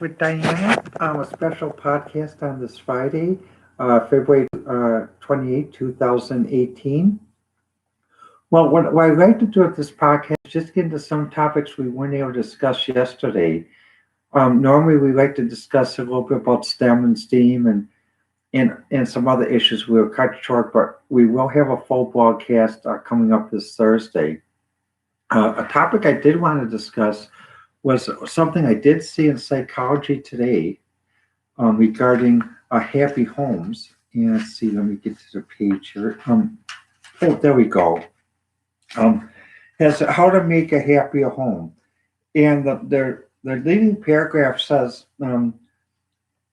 with Diana, a special podcast on this Friday, February 28, 2018. Well, what I'd like to do with this podcast is just get into some topics we weren't able to discuss yesterday. Normally, we like to discuss a little bit about STEM and STEAM and some other issues. We'll cut short, but we will have a full broadcast coming up this Thursday. A topic I did want to discuss was something I did see in psychology today regarding happy homes. And let's see, let me get to the page here. Oh, there we go. Has how to make a happier home. And the leading paragraph says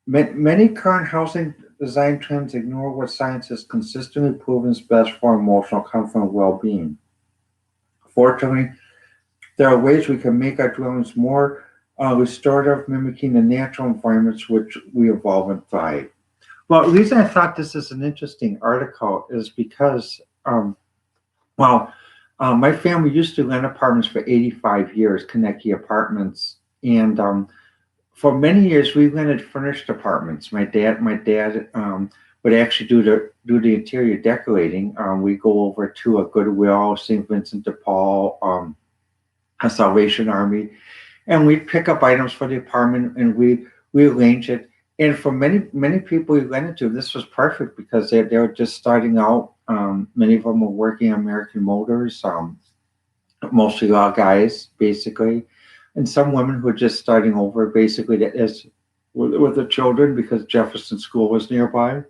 many current housing design trends ignore what science has consistently proven is best for emotional comfort and well being. Fortunately, there are ways we can make our dwellings more restorative, mimicking the natural environments which we evolve and thrive. Well, the reason I thought this is an interesting article is because, my family used to rent apartments for 85 years, Kaneki Apartments, and for many years we rented furnished apartments. My dad would actually do the interior decorating. We go over to a Goodwill, St. Vincent de Paul, a Salvation Army, and we pick up items for the apartment and we arrange it. And for many people we rented to, this was perfect because they were just starting out. Many of them were working on American Motors, mostly all guys basically, and some women who were just starting over basically as with their children because Jefferson School was nearby.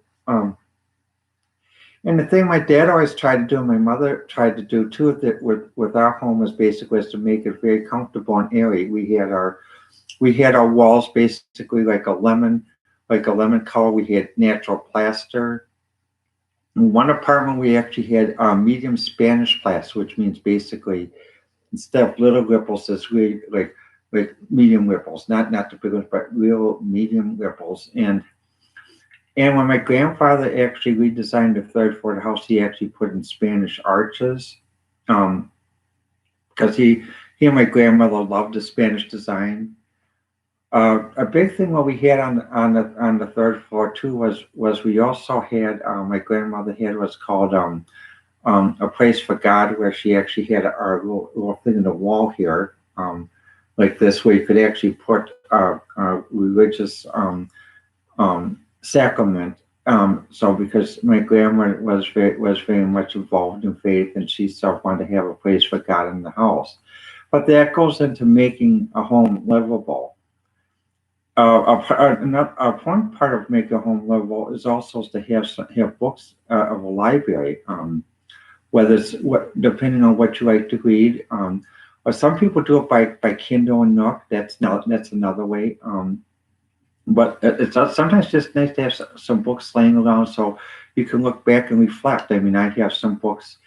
And the thing my dad always tried to do, and my mother tried to do too, with our home was basically was to make it very comfortable and airy. We had our walls basically like a lemon color. We had natural plaster. In one apartment, we actually had medium Spanish plaster, which means basically instead of little ripples, it's really like medium ripples, not the big ones, but real medium ripples. And when my grandfather actually redesigned the third floor of the house, he actually put in Spanish arches, because he and my grandmother loved the Spanish design. A big thing what we had on the third floor too was we also had my grandmother had what's called a place for God, where she actually had our little thing in the wall here, like this, where you could actually put a religious sacrament. So because my grandma was very much involved in faith, and she still wanted to have a place for God in the house. But that goes into making a home livable. A one part of making a home livable is also to have books of a library. Whether it's depending on what you like to read, or some people do it by Kindle and Nook. That's another way. But it's sometimes just nice to have some books laying around so you can look back and reflect. I mean, I have some books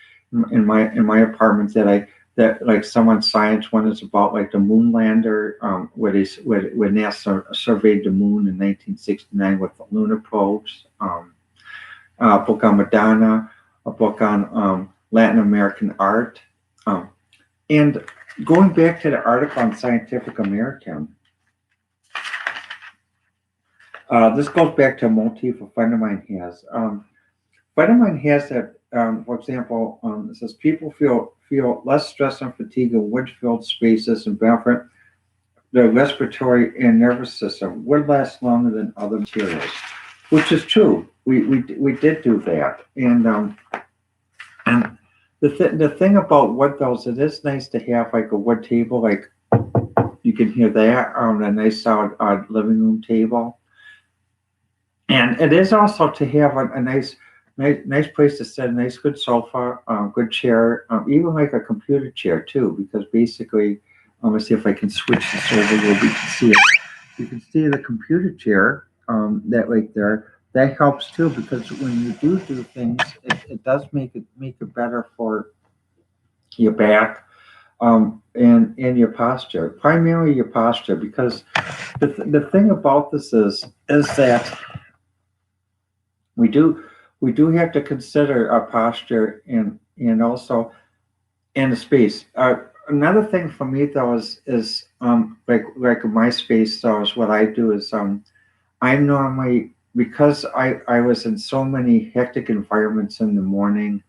in my apartment that like some on science. One is about like the moon lander, where NASA surveyed the moon in 1969 with the lunar probes. A book on Madonna, a book on Latin American art, and going back to the article on Scientific American. This goes back to a motif a friend of mine has. A friend of mine has that, for example, it says people feel less stress and fatigue in wood-filled spaces and benefit their respiratory and nervous system would last longer than other materials, which is true. We did do that, and the thing about wood though is it is nice to have like a wood table, like you can hear that on a nice solid living room table. And it is also to have a nice place to sit, a nice good sofa, good chair, even like a computer chair too, because basically, let's see if I can switch this over a little bit to see it. You can see the computer chair, that right there. That helps too, because when you do things, it does make it better for your back, and your posture, primarily your posture, because the thing about this is that we do have to consider our posture and also and the space. another thing for me though is like my space though is what I do is I normally, because I was in so many hectic environments in the morning.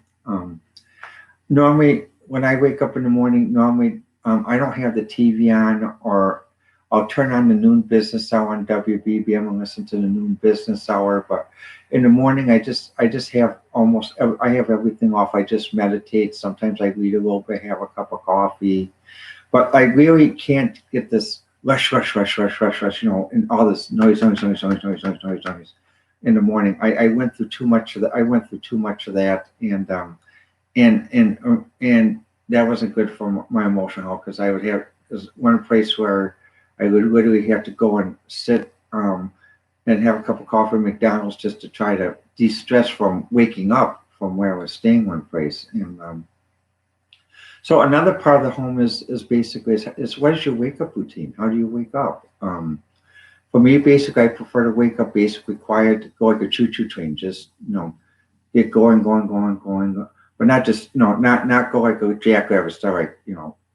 Normally when I wake up in the morning, normally I don't have the TV on, or I'll turn on the noon business hour on WBBM and listen to the noon business hour. But in the morning, I just have I have everything off. I just meditate. Sometimes I read a little bit, have a cup of coffee, but I really can't get this rush, and all this noise in the morning. I went through too much of that. I went through too much of that, and that wasn't good for my emotional, because I would have, there's one place where I would literally have to go and sit and have a cup of coffee at McDonald's just to try to de-stress from waking up from where I was staying one place. And so another part of the home is basically is what is your wake up routine? How do you wake up? For me, basically, I prefer to wake up basically quiet, go like a choo-choo train, just get going, but not just not go like a jackrabbit start, like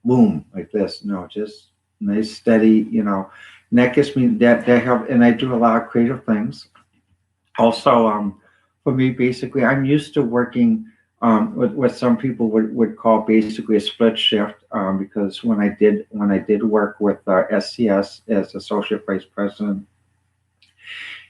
boom like this. No, just nice steady, and that gets me that help. And I do a lot of creative things. Also, for me, basically, I'm used to working with what some people would call basically a split shift, because when I did work with SCS as associate vice president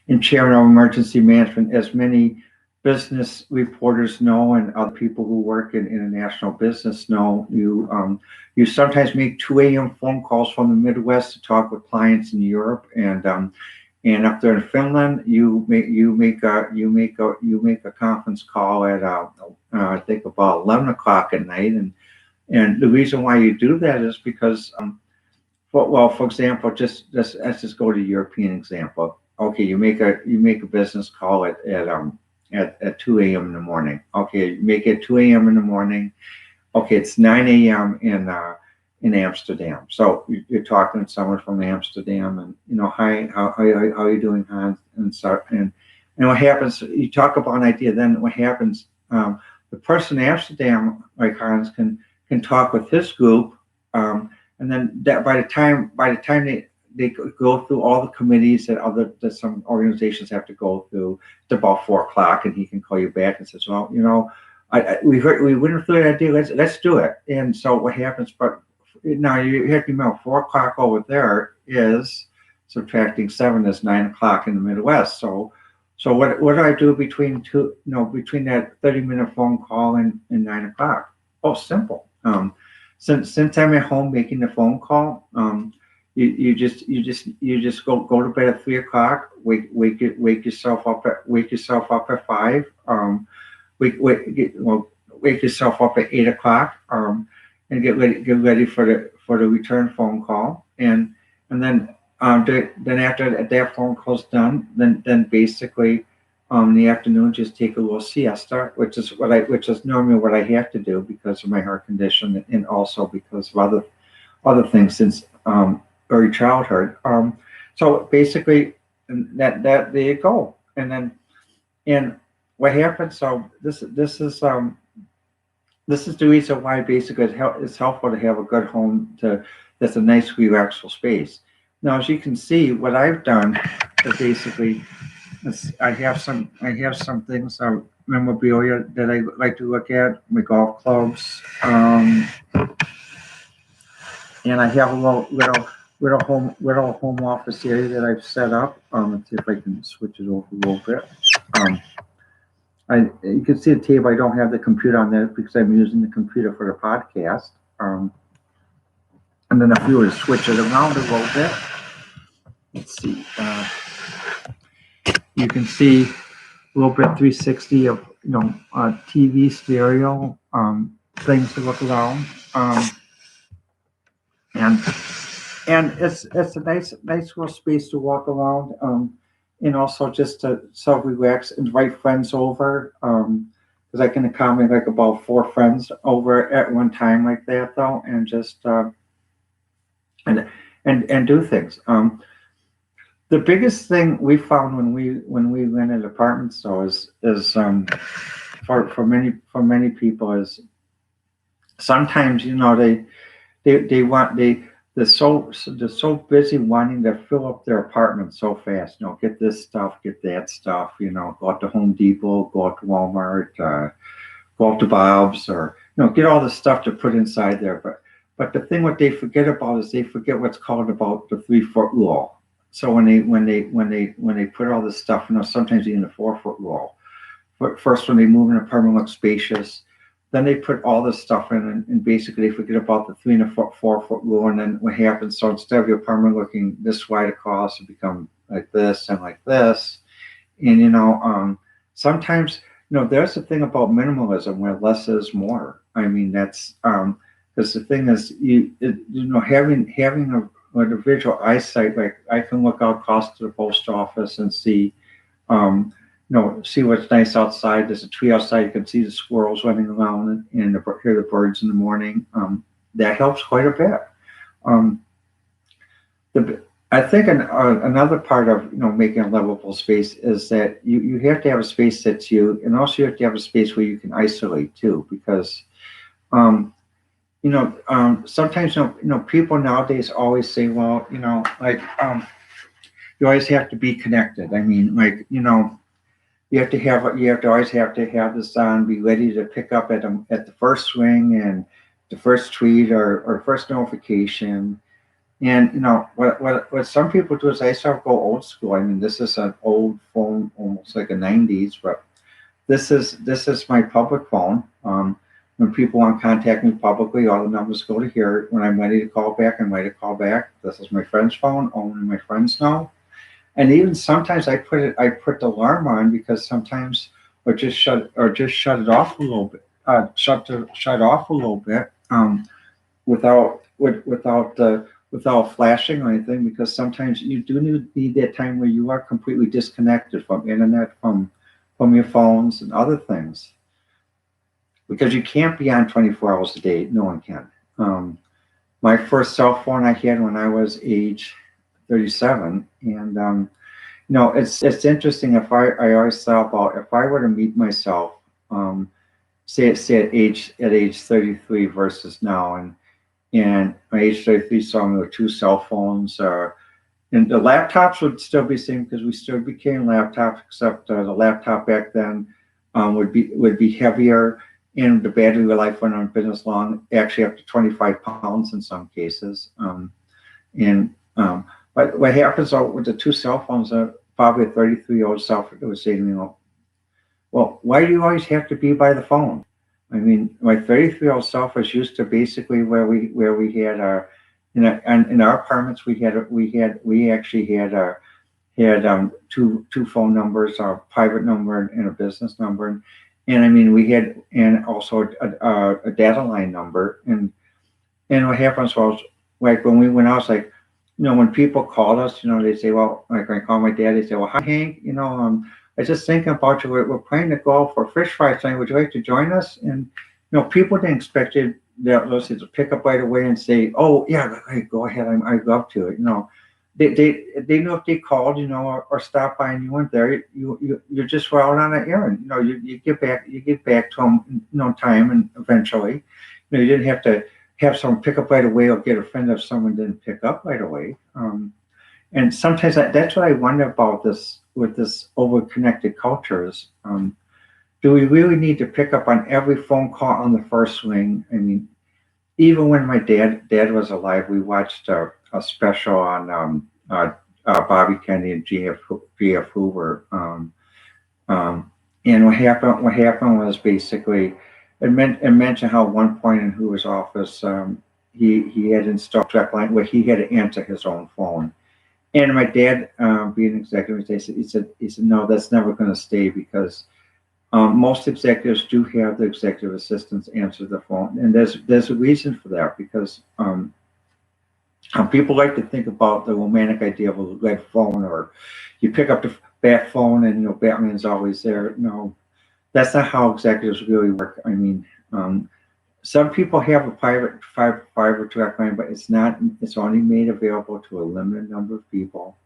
and chairman of emergency management, as many business reporters know and other people who work in international business know, you sometimes make 2 a.m. phone calls from the Midwest to talk with clients in Europe, and up there in Finland, you make a conference call at I think about 11 o'clock at night, and the reason why you do that is because for example, let's just go to European example. Okay, you make a business call at 2 a.m. in the morning. Okay, you make it 2 a.m. in the morning. Okay, it's 9 a.m. in Amsterdam. So you're talking to someone from Amsterdam, and hi, how are you doing, Hans? And what happens? You talk about an idea. Then what happens? The person in Amsterdam, like Hans, can talk with his group, and then that by the time they go through all the committees that some organizations have to go through, it's about 4 o'clock, and he can call you back and says, well, we went through that idea. Let's do it. And so what happens? But now you have to remember, 4 o'clock over there is subtracting 7 is 9 o'clock in the Midwest. So what do I do between that 30-minute phone call and 9 o'clock? Oh, simple. Since I'm at home making the phone call, you just go to bed at 3 o'clock. Wake yourself up at 5. Wake yourself up at 8 o'clock. And get ready for the return phone call, and then after that phone call's done, then basically in the afternoon just take a little siesta, which is normally what I have to do because of my heart condition, and also because of other things since early childhood. So basically that there you go, and what happens? So this is the reason why basically it's helpful to have a good home that's a nice, relaxful space. Now, as you can see, what I've done is basically I have some things, memorabilia that I like to look at, my golf clubs, and I have a little home office area that I've set up. Let's see if I can switch it over a little bit. You can see the table. I don't have the computer on there because I'm using the computer for the podcast. And then if you were to switch it around a little bit, let's see. You can see a little bit 360 of TV, stereo, things to look around, and it's a nice little space to walk around. And also just to self-relax, invite friends over, because I can accommodate like about 4 friends over at one time like that though, and just and do things. The biggest thing we found when we rented apartments though is for many people is sometimes they're so busy wanting to fill up their apartment so fast. Get this stuff, get that stuff. Go out to Home Depot, go out to Walmart, go out to Bob's, or get all the stuff to put inside there. But the thing what they forget about is they forget what's called about the 3 foot rule. So when they put all this stuff, sometimes even the 4 foot rule. But first, when they move in, an apartment looks spacious. Then they put all this stuff in, and basically they forget about the 3 and a 4 foot rule. And then what happens? So instead of your apartment looking this wide across, it becomes like this and like this. And sometimes there's the thing about minimalism where less is more. I mean, that's because the thing is having a visual eyesight, like I can look out across to the post office and see see what's nice outside. There's a tree outside. You can see the squirrels running around and hear the birds in the morning. That helps quite a bit. Um, I think another part of making a livable space is that you have to have a space that's you, and also you have to have a space where you can isolate too, because sometimes people nowadays always say, well, you always have to be connected. I mean, you have to always have to have this on, be ready to pick up at the first swing and the first tweet or first notification. And what some people do is they sort of go old school. I mean, this is an old phone, almost like a '90s, but this is my public phone. When people want to contact me publicly, all the numbers go to here. When I'm ready to call back, I'm ready to call back. This is my friend's phone. Only my friends know. And even sometimes I put the alarm on because sometimes or just shut it off a little bit, shut off a little bit without flashing or anything, because sometimes you do need that time where you are completely disconnected from internet, from your phones and other things, because you can't be on 24 hours a day. No one can. My first cell phone I had when I was age 37, and it's interesting. If I always thought about if I were to meet myself, say at age 33 versus now, and my age 33 saw me with 2 cell phones, and the laptops would still be the same because we still be carrying laptops, except the laptop back then would be heavier, and the battery life went on business long, actually up to 25 pounds in some cases. But what happens with the 2 cell phones, probably a 33-year-old self would say to me, well, why do you always have to be by the phone? I mean, my 33-year-old self was used to basically where we had our in our apartments we actually had two phone numbers, a private number and a business number, and I mean we had and also a data line number, and what happens was, like when we went out, it's like, when people called us, they say, well, like when I call my dad, they say, well, hi Hank, I was just thinking about you. We're planning to go out for a fish fry tonight. Would you like to join us? And people didn't expect it. Those to pick up right away and say, "Oh yeah, go ahead. I'd love to." They knew if they called, or stopped by and you weren't there, you just were out on an errand. You get back to them, time, and eventually, you didn't have to have someone pick up right away or get offended if someone didn't pick up right away. And sometimes that's what I wonder about this with this over-connected cultures. Do we really need to pick up on every phone call on the first ring? I mean, even when my dad was alive, we watched a special on Bobby Kennedy and G.F. Hoover. And what happened was basically it mentioned how at one point in Hoover's office, he had installed direct line where he had to answer his own phone. And my dad, being an executive, he said, no, that's never going to stay, because most executives do have the executive assistants answer the phone, and there's a reason for that, because people like to think about the romantic idea of a red phone, or you pick up the bat phone and Batman's always there. No, that's not how executives really work. I mean, some people have a private direct line, but it's only made available to a limited number of people.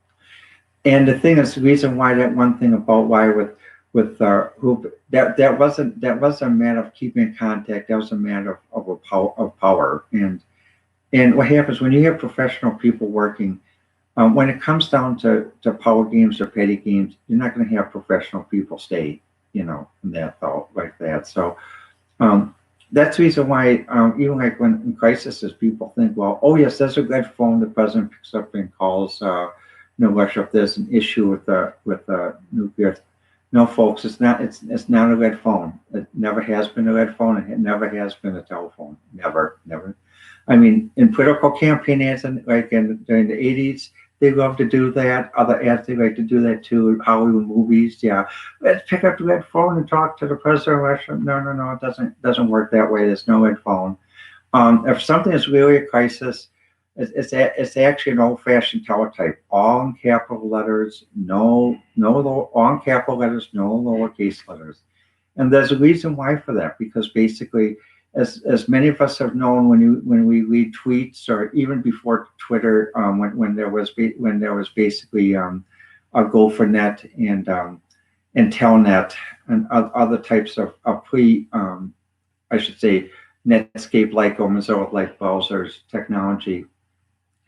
And the thing is, the reason why that one thing about why with who that wasn't a matter of keeping in contact. That was a matter of power. And And what happens when you have professional people working, when it comes down to power games or petty games, you're not going to have professional people stay, in that thought like that. So um, that's the reason why, even like when in crises, people think, well, oh yes, that's a good phone. The president picks up and calls, Russia, if there's an issue with nuclear. No, folks, it's not a red phone. It never has been a red phone. It never has been a telephone. Never, never. I mean, in political campaign ads, and like during the '80s, they love to do that. Other ads, they like to do that too. Hollywood movies, yeah. Let's pick up the red phone and talk to the president of Russia. No, no, no, it doesn't work that way. There's no red phone. If something is really a crisis, it's actually an old-fashioned teletype, all in capital letters, all in capital letters, no lowercase letters. And there's a reason why for that, because basically, as many of us have known, when we read tweets, or even before Twitter, when there was basically a GopherNet and Telnet and other types of I should say, Netscape-like or Mozilla-like browsers technology.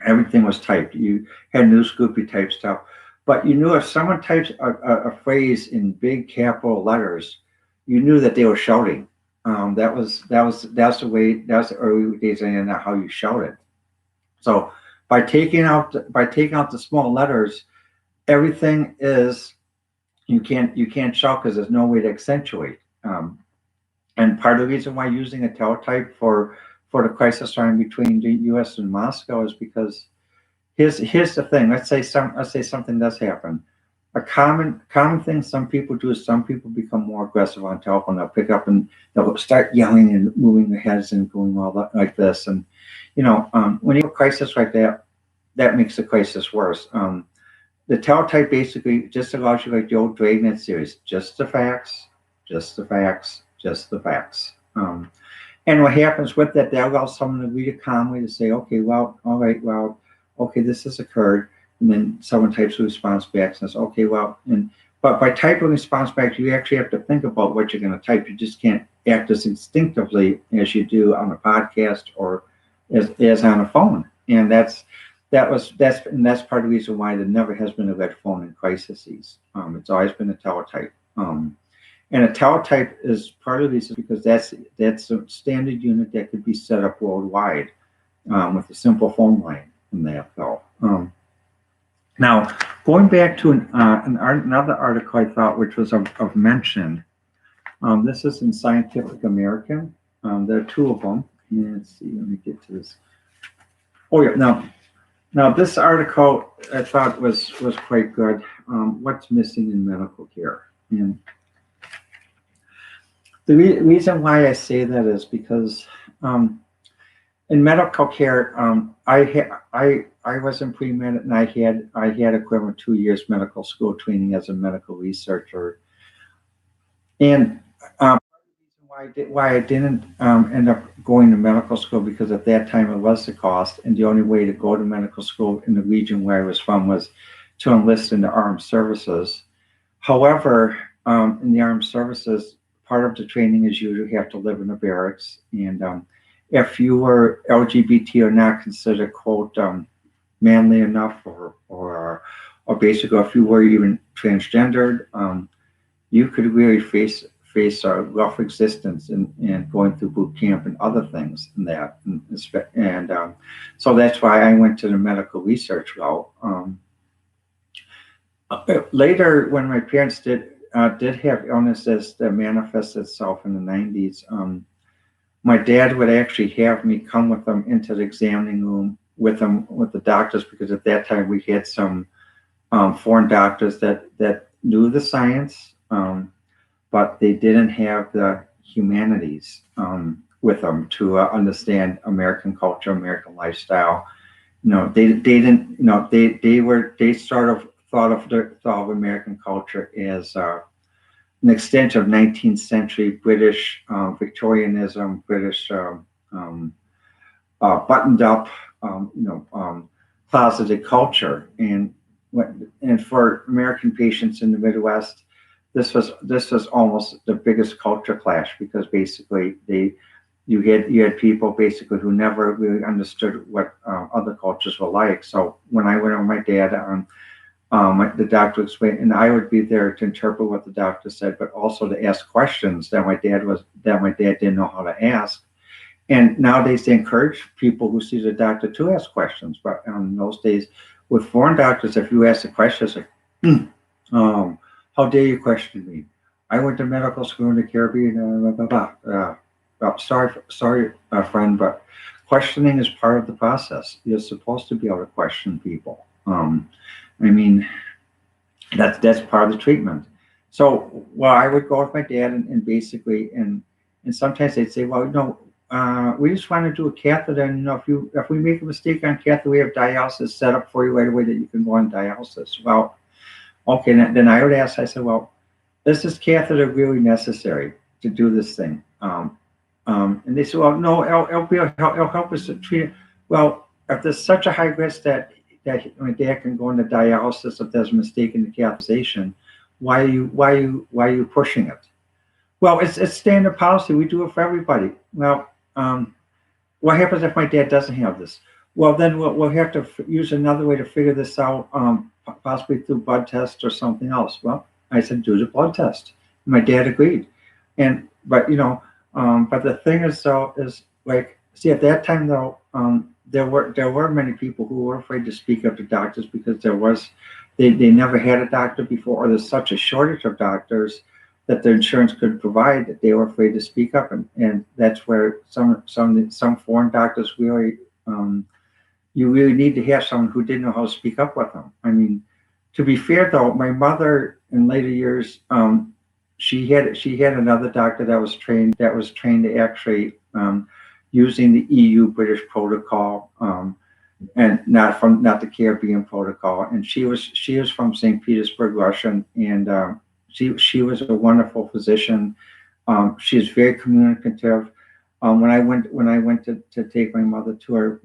Everything was typed. You had News Groupie type stuff, but you knew if someone types a phrase in big capital letters, you knew that they were shouting. That's the early days of the internet, how you shouted. So by taking out the small letters, everything is you can't shout because there's no way to accentuate. And part of the reason why using a teletype for the crisis line between the U.S. and Moscow is because here's the thing. Let's say something does happen. A common thing some people do is some people become more aggressive on telephone. They'll pick up and they'll start yelling and moving their heads and going all that like this. And when you have a crisis like that, that makes the crisis worse. The teletype basically just allows you, like the old Dragnet series, just the facts, just the facts, just the facts. And what happens with that, that allows someone to read it calmly to say, okay, well, all right, well, okay, this has occurred. And then someone types a response back and says, okay, well, but by typing a response back, you actually have to think about what you're going to type. You just can't act as instinctively as you do on a podcast or as on a phone. And that's part of the reason why there never has been a red phone in crises. It's always been a teletype. And a teletype is part of this because that's a standard unit that could be set up worldwide with a simple phone line in that though. Now, going back to another article I thought which was of mention. This is in Scientific American. There are two of them. Let's see. Let me get to this. Oh yeah. Now this article I thought was quite good. What's missing in medical care? And the reason why I say that is because in medical care, I was in pre-med and I had equivalent 2 years medical school training as a medical researcher. And why I didn't end up going to medical school, because at that time it was the cost, and the only way to go to medical school in the region where I was from was to enlist in the armed services. However, in the armed services, part of the training is you have to live in the barracks, and if you were LGBT or not considered quote manly enough, or basically if you were even transgendered, you could really face a rough existence and going through boot camp and other things in that, and so that's why I went to the medical research route. Later, when my parents did have illnesses that manifested itself in the 90s, my dad would actually have me come with them into the examining room with the doctors, because at that time we had some foreign doctors that knew the science, but they didn't have the humanities with them to understand American culture, American lifestyle. They didn't. They sort of thought of American culture as an extension of 19th century British Victorianism, British buttoned up, closeted culture, and for American patients in the Midwest, this was almost the biggest culture clash, because basically you had people basically who never really understood what other cultures were like. So when I went with my dad on, the doctor explained, and I would be there to interpret what the doctor said, but also to ask questions that my dad didn't know how to ask. And nowadays they encourage people who see the doctor to ask questions. But in those days, with foreign doctors, if you ask a question, it's like, "Hmm, how dare you question me? I went to medical school in the Caribbean, blah, blah, blah. Sorry, friend, but questioning is part of the process. You're supposed to be able to question people. I mean, that's part of the treatment. So, well, I would go with my dad and basically, and sometimes they'd say, well, we just want to do a catheter, and if we make a mistake on catheter, we have dialysis set up for you right away that you can go on dialysis. Well, okay, then I would ask, I said, well, is this catheter really necessary to do this thing? And they said, well, no, it'll help us to treat it. Well, if there's such a high risk that my dad can go into dialysis if there's a mistake in the catheterization, why are you pushing it? Well, it's standard policy. We do it for everybody. Well, what happens if my dad doesn't have this? Well, then we'll have to use another way to figure this out, possibly through blood test or something else. Well, I said, do the blood test. My dad agreed. But the thing is, though, is like, see, at that time, though, there were many people who were afraid to speak up to doctors because they never had a doctor before, or there's such a shortage of doctors that the insurance could provide that they were afraid to speak up, and that's where some foreign doctors really, you really need to have someone who didn't know how to speak up with them. I mean, to be fair though, my mother in later years, she had another doctor that was trained to actually, using the EU British protocol, and not the Caribbean protocol. And she was from St. Petersburg, Russia, and she was a wonderful physician. She is very communicative. When I went to take my mother to her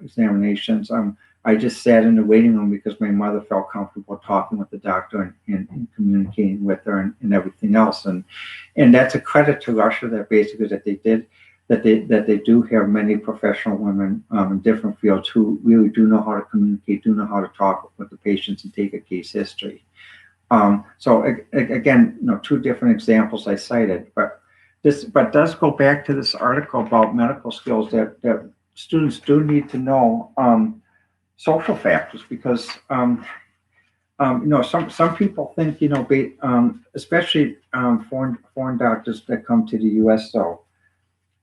examinations, I just sat in the waiting room because my mother felt comfortable talking with the doctor and communicating with her and everything else. And that's a credit to Russia that basically that they do have many professional women, in different fields who really do know how to communicate, do know how to talk with the patients and take a case history. Again, two different examples I cited, but does go back to this article about medical skills that students do need to know, social factors, because some people think, especially foreign doctors that come to the U.S. though,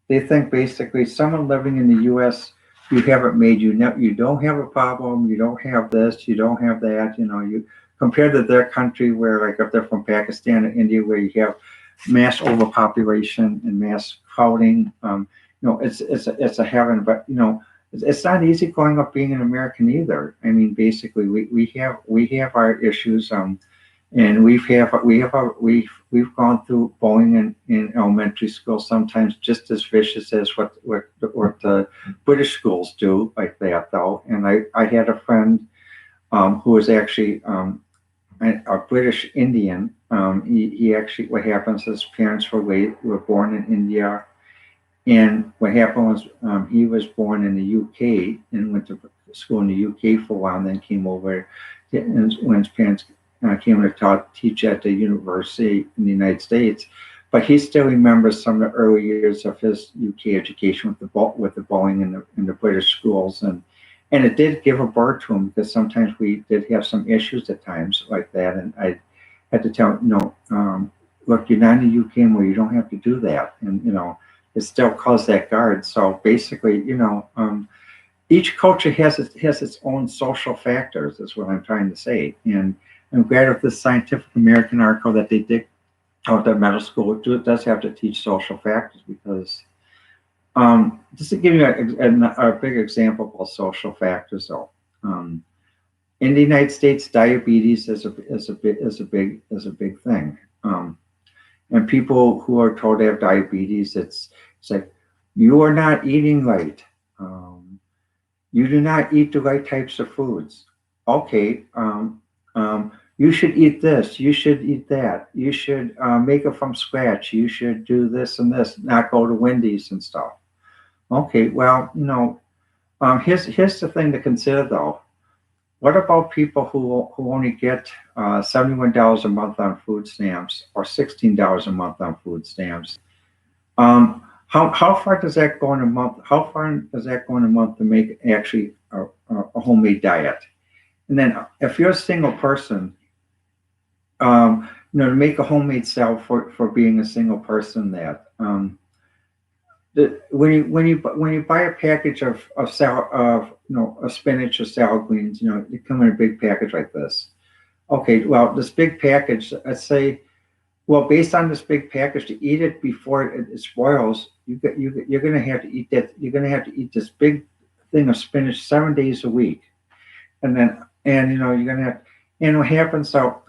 they think basically someone living in the U.S., you haven't made, you don't have a problem, you don't have this, you don't have that, you compared to their country where, like, if they're from Pakistan or India, where you have mass overpopulation and mass crowding, it's a heaven. But it's not easy growing up being an American either. I mean, basically, we have our issues, and we've gone through bullying in elementary school, sometimes just as vicious as what the British schools do, like that though. And I had a friend, who was actually, a British Indian. He actually, what happens, his parents were born in India, and what happened was, he was born in the UK and went to school in the UK for a while, and then came over, and when his parents came to teach at the university in the United States. But he still remembers some of the early years of his UK education with the bullying in the British schools, and it did give a burr to him, because sometimes we did have some issues at times like that, and I had to tell him, look, you're not in the UK where you don't have to do that, and it still caused that guard. So basically, each culture has its own social factors, is what I'm trying to say. And I'm glad with this Scientific American article that they did out at medical school. It does have to teach social factors, because just to give you a big example of social factors, though, in the United States, diabetes is a big thing, and people who are told to have diabetes, it's like, you are not eating right, you do not eat the right types of foods. Okay, You should eat this. You should eat that. You should make it from scratch. You should do this and this, not go to Wendy's and stuff. Okay, well, here's the thing to consider though. What about people who only get $71 a month on food stamps or $16 a month on food stamps? How far does that go in a month? How far does that go in a month to make actually a homemade diet? And then if you're a single person, to make a homemade salad for being a single person, that when you buy a package of salad of spinach or salad greens, they come in a big package like this. Okay, well, this big package, let's say, well, based on this big package, to eat it before it spoils, you're going to have to eat that. You're going to have to eat this big thing of spinach 7 days a week, and you're going to have. And what happens? So,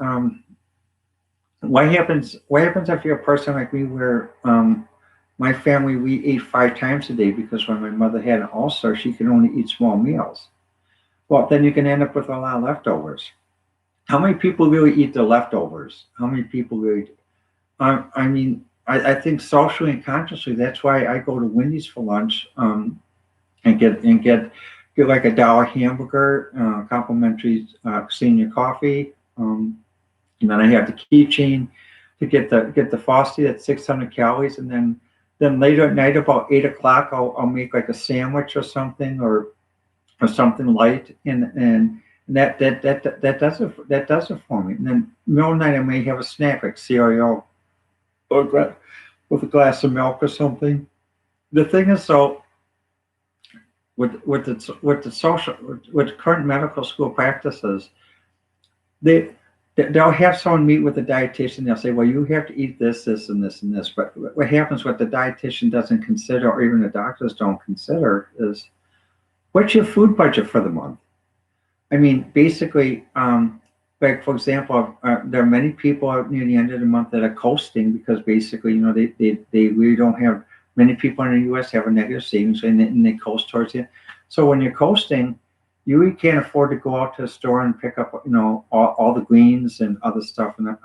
what happens? What happens if you're a person like me, where my family, we ate 5 times a day because when my mother had an ulcer, she could only eat small meals. Well, then you can end up with a lot of leftovers. How many people really eat the leftovers? How many people really? I think socially and consciously, that's why I go to Wendy's for lunch, and get like a $1 hamburger, complimentary senior coffee, and then I have the keychain to get the Frosty at 600 calories, and then later at night about 8 o'clock, I'll make like a sandwich or something, or something light, and that does it for me. And then middle of the night I may have a snack like cereal with a glass of milk or something. The thing is, so with current medical school practices, they they'll have someone meet with a dietitian. They'll say, well, you have to eat this, this, and this, and this. But what happens, what the dietitian doesn't consider, or even the doctors don't consider, is what's your food budget for the month? I mean, basically, like for example, there are many people out near the end of the month that are coasting because basically, they really don't have, many people in the U.S. have a negative savings and they coast towards it. So when you're coasting, you really can't afford to go out to the store and pick up, all the greens and other stuff. And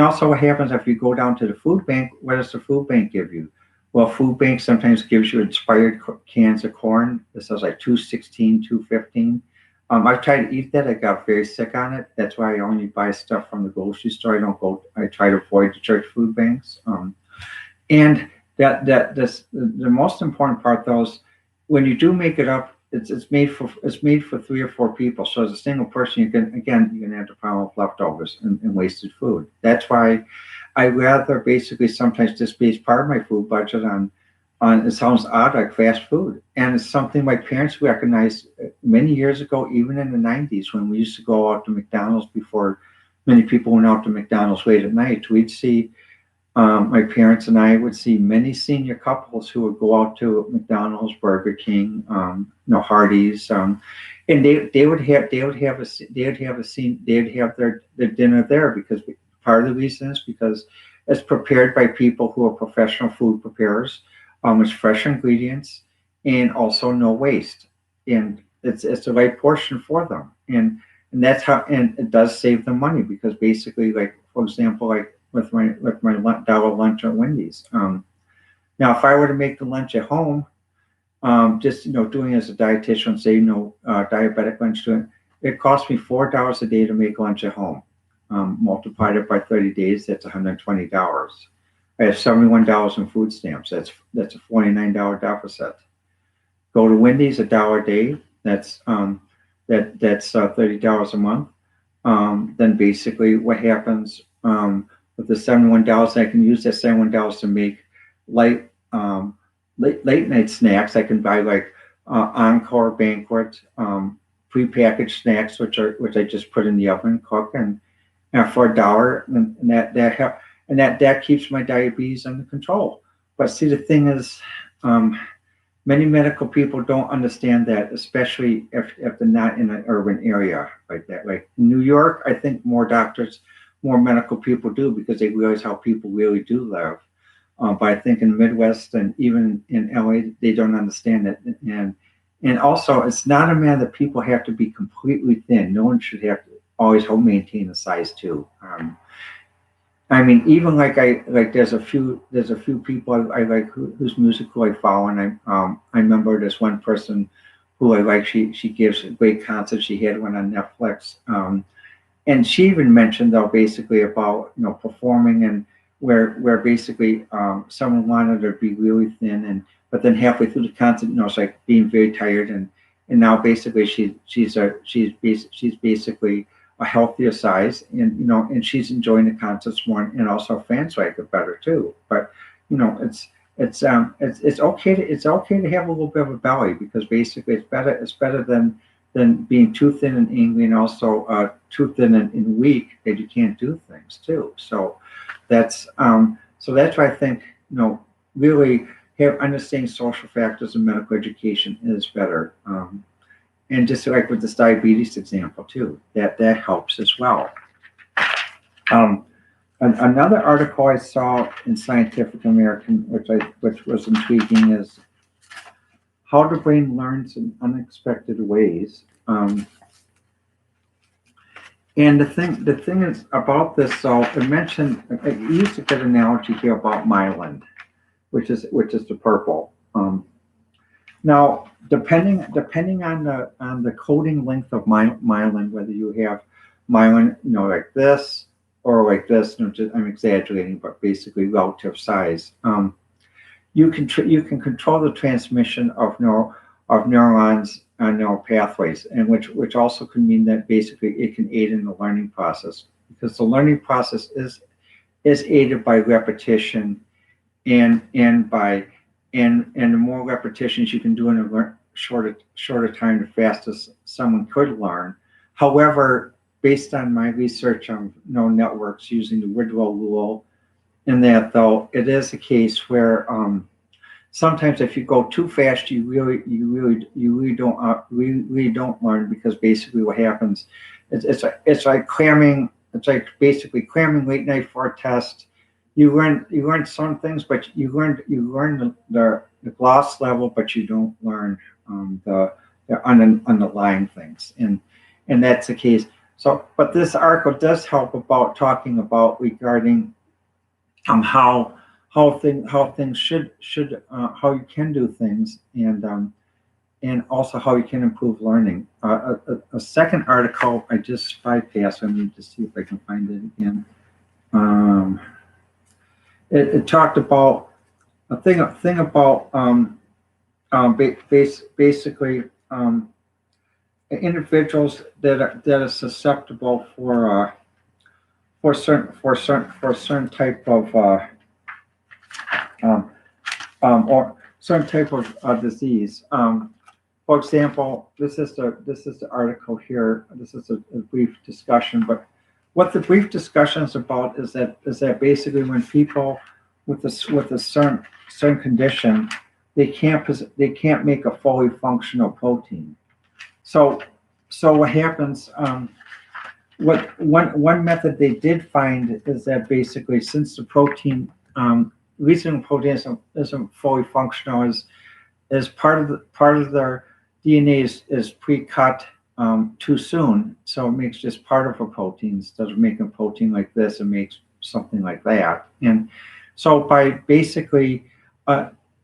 also what happens if you go down to the food bank, what does the food bank give you? Well, food bank sometimes gives you inspired cans of corn. This is like 216, 215. I've tried to eat that. I got very sick on it. That's why I only buy stuff from the grocery store. I try to avoid the church food banks. And the most important part though is when you do make it up, it's made for 3 or 4 people. So as a single person, you're gonna have to problem with leftovers and wasted food. That's why I rather basically sometimes just base part of my food budget on it sounds odd, like fast food. And it's something my parents recognized many years ago, even in the 90s, when we used to go out to McDonald's before many people went out to McDonald's late at night. We'd see, my parents and I would see many senior couples who would go out to McDonald's, Burger King, Hardee's, and they would have their dinner there, because part of the reason is because it's prepared by people who are professional food preparers. It's fresh ingredients and also no waste, and it's the right portion for them, and that's how, and it does save them money, because basically, like for example, like with my dollar lunch at Wendy's. Now, if I were to make the lunch at home, just doing it as a dietitian, say diabetic lunch, it costs me $4 a day to make lunch at home. Multiplied it by 30 days, that's $120. I have $71 in food stamps. That's a $49 deficit. Go to Wendy's, $1 a day. That's $30 a month. Then basically, what happens with the $71? I can use that $71 to make late night snacks. I can buy like Encore, Banquet, prepackaged snacks, which I just put in the oven, cook, and for $1, and that keeps my diabetes under control. But see, the thing is, many medical people don't understand that, especially if they're not in an urban area like that. Like New York, I think more medical people do, because they realize how people really do live. But I think in the Midwest and even in LA, they don't understand it. And also, it's not a matter that people have to be completely thin. No one should have to. always help maintain the size too. I mean, even there's a few people I like whose music I follow, and I remember this one person who I like. She gives a great concert. She had one on Netflix, and she even mentioned though basically about performing, and where basically someone wanted her to be really thin, and but then halfway through the concert, it's like being very tired, and now basically she's basically a healthier size, and and she's enjoying the concerts more, and also fans like it better too. But it's okay to have a little bit of a belly, because basically it's better than being too thin and angry, and also too thin and weak that you can't do things too. So that's why I think really understanding social factors in medical education is better. And just like with this diabetes example too, that helps as well. Another article I saw in Scientific American, which was intriguing, is how the brain learns in unexpected ways. And the thing is about this, so it mentioned, it used a good analogy here about myelin, which is the purple. Now, depending on the coding length of myelin, whether you have myelin, like this or like this, I'm exaggerating, but basically relative size, you can control the transmission of neurons and neural pathways, and which also can mean that basically it can aid in the learning process, because the learning process is aided by repetition, and the more repetitions you can do in a shorter time, the fastest someone could learn. However, based on my research on neural networks using the Widrow rule, in that though, it is a case where sometimes if you go too fast, you really don't learn, because basically what happens is it's like cramming. It's like basically cramming late night for a test. You learn some things, but you learn the gloss level, but you don't learn the underlying things, and that's the case. So, but this article does help about talking about regarding how things should how you can do things, and also how you can improve learning. A second article I just bypassed. I need to see if I can find it again. It talked about a thing about basically individuals that are susceptible for certain type of or certain type of disease. For example, this is the article here. This is a brief discussion, but what the brief discussion is about is that basically when people with a certain condition, they can't make a fully functional protein. So what happens? What one method they did find is that basically, since the protein, reason protein isn't fully functional is part of their DNA is pre-cut too soon, so it makes just part of a protein. Instead of making a protein like this, it makes something like that. And so by basically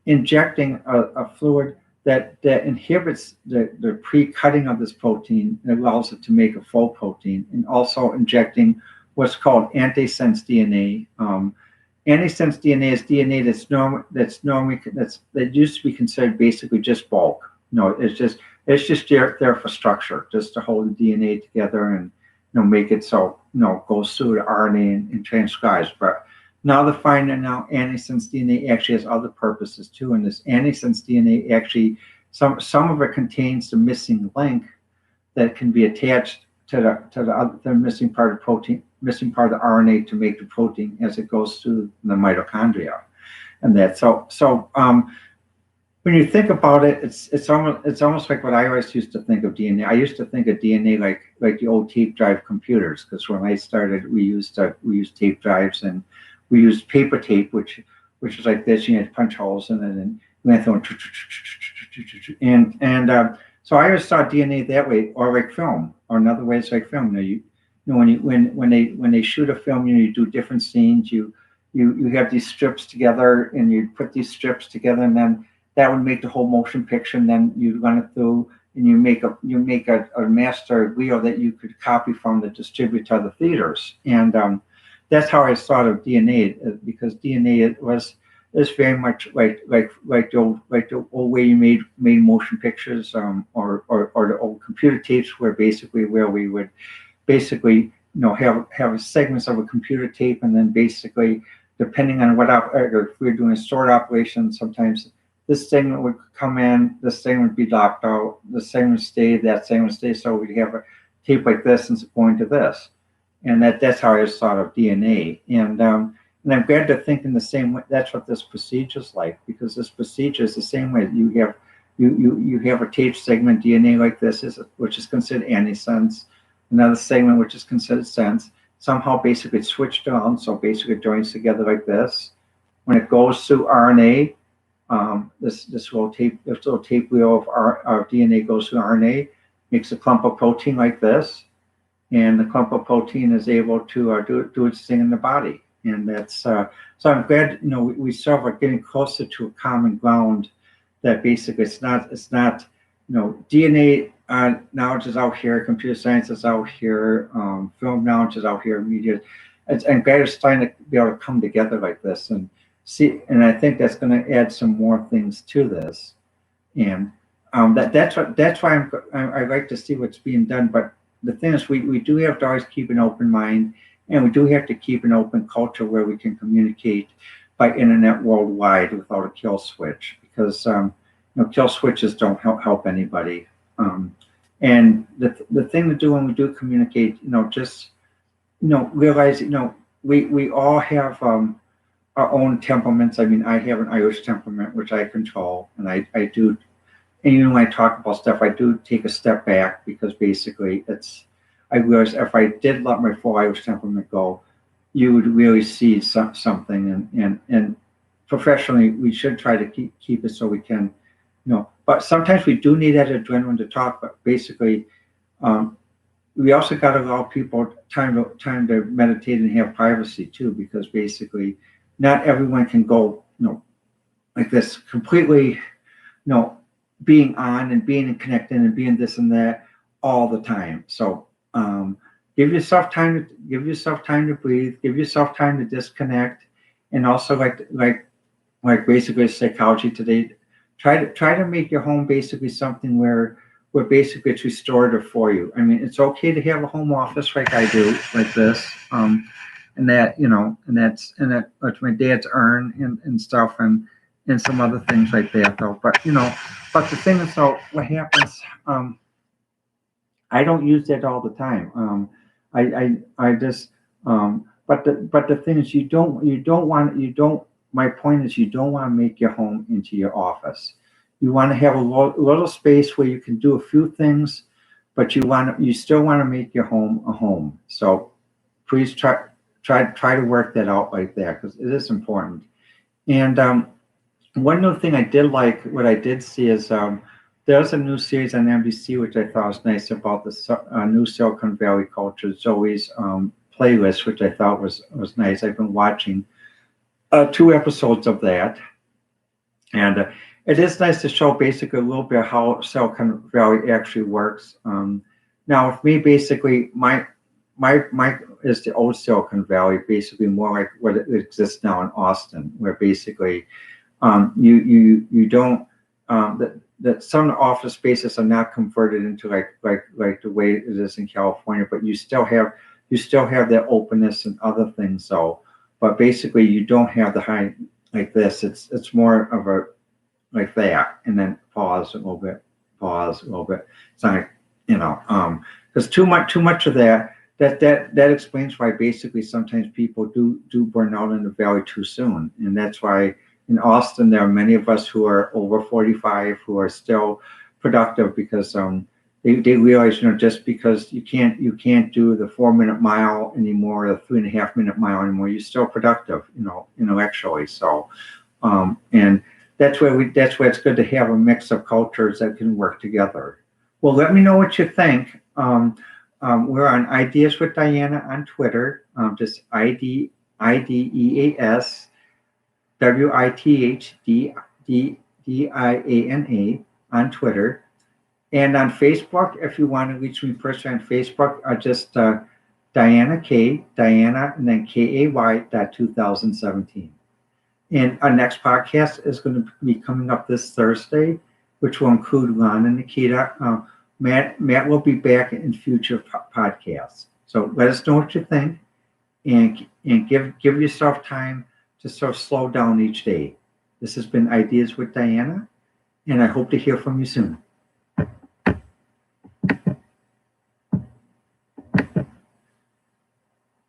injecting a fluid that inhibits the pre-cutting of this protein, it allows it to make a full protein, and also injecting what's called antisense DNA. Antisense DNA is DNA that used to be considered basically just bulk. No, it's just there for structure, just to hold the DNA together and make it so goes through the RNA and transcribes. But now they're finding now antisense DNA actually has other purposes too, and this antisense DNA actually some of it contains the missing link that can be attached to the missing part of protein, missing part of the RNA to make the protein as it goes through the mitochondria, and that so. When you think about it, it's almost like what I always used to think of DNA. I used to think of DNA like the old tape drive computers, because when I started, we used tape drives, and we used paper tape, which was like this. You had punch holes in it, and we went through and so I always saw DNA that way, or like film, or another way it's like film. you know, when they shoot a film, you do different scenes. You have these strips together, and you put these strips together, and then that would make the whole motion picture. And then you run it through, and you make a master reel that you could copy from to distribute to other theaters. And that's how I thought of DNA, because DNA is very much like the old way you made motion pictures, or the old computer tapes, where we would basically, have segments of a computer tape, and then basically, depending on or if we're doing a sort operation, sometimes this segment would come in, this segment would be locked out, this segment would stay, that segment would stay. So we'd have a tape like this and going to this, and that's how I just thought of DNA. And I'm glad to think in the same way. That's what this procedure is like, because this procedure is the same way. You have a tape segment DNA like this, which is considered antisense. Another segment which is considered sense. Somehow basically switched on, so basically it joins together like this. When it goes through RNA, this little tape wheel of our DNA goes through RNA, makes a clump of protein like this, and the clump of protein is able to do its thing in the body. And that's so I'm glad, we sort of are getting closer to a common ground, that basically it's not DNA knowledge is out here, computer science is out here, film knowledge is out here, media. I'm glad it's starting to be able to come together like this, and see. And I think that's going to add some more things to this. And that's why I like to see what's being done. But the thing is, we do have to always keep an open mind, and we do have to keep an open culture where we can communicate by internet worldwide without a kill switch, because kill switches don't help anybody. And the thing to do when we do communicate, just realize, we all have our own temperaments. I mean, I have an Irish temperament which I control, and I do. And when I talk about stuff, I do take a step back, because basically I realize if I did let my full Irish temperament go, you would really see something. And professionally, we should try to keep it so we can, But sometimes we do need that adrenaline to talk. But basically, we also got to allow people time to meditate and have privacy too, because basically, not everyone can go, like this completely, being on and being connected and being this and that all the time. So give yourself time to breathe, give yourself time to disconnect, and also like basically psychology today, try to make your home basically something where basically it's restorative for you. I mean, it's okay to have a home office like I do, like this, and that, that's my dad's urn and stuff, and some other things like that though. But the thing is, so what happens, I don't use that all the time. I just, but the thing is, my point is, you don't want to make your home into your office. You want to have a little space where you can do a few things, but you still want to make your home a home. So please try to work that out like that, because it is important. And one other thing I did like, what I did see is, there's a new series on NBC which I thought was nice, about the new Silicon Valley culture, Zoe's playlist, which I thought was nice. I've been watching 2 episodes of that, and it is nice to show basically a little bit how Silicon Valley actually works. Now, with me, basically, my is the old Silicon Valley, basically more like what it exists now in Austin, where basically you don't that some office spaces are not converted into like the way it is in California, but you still have that openness and other things. So, but basically you don't have the high like this. It's more of a like that, and then pause a little bit. It's not like, because too much of that explains why basically sometimes people do burn out in the valley too soon. And that's why in Austin there are many of us who are over 45 who are still productive, because they realize, just because you can't do the 4-minute mile anymore, or the 3.5-minute mile anymore, you're still productive, intellectually. So and that's where it's good to have a mix of cultures that can work together. Well, let me know what you think. We're on Ideas with Diana on Twitter. Just IDEAS WITHDDIANA on Twitter. And on Facebook, if you want to reach me personally on Facebook, just Diana K, Diana, and then KAY.2017. And our next podcast is going to be coming up this Thursday, which will include Ron and Nikita. Matt will be back in future podcasts. So let us know what you think, and give yourself time to sort of slow down each day. This has been Ideas with Diana, and I hope to hear from you soon.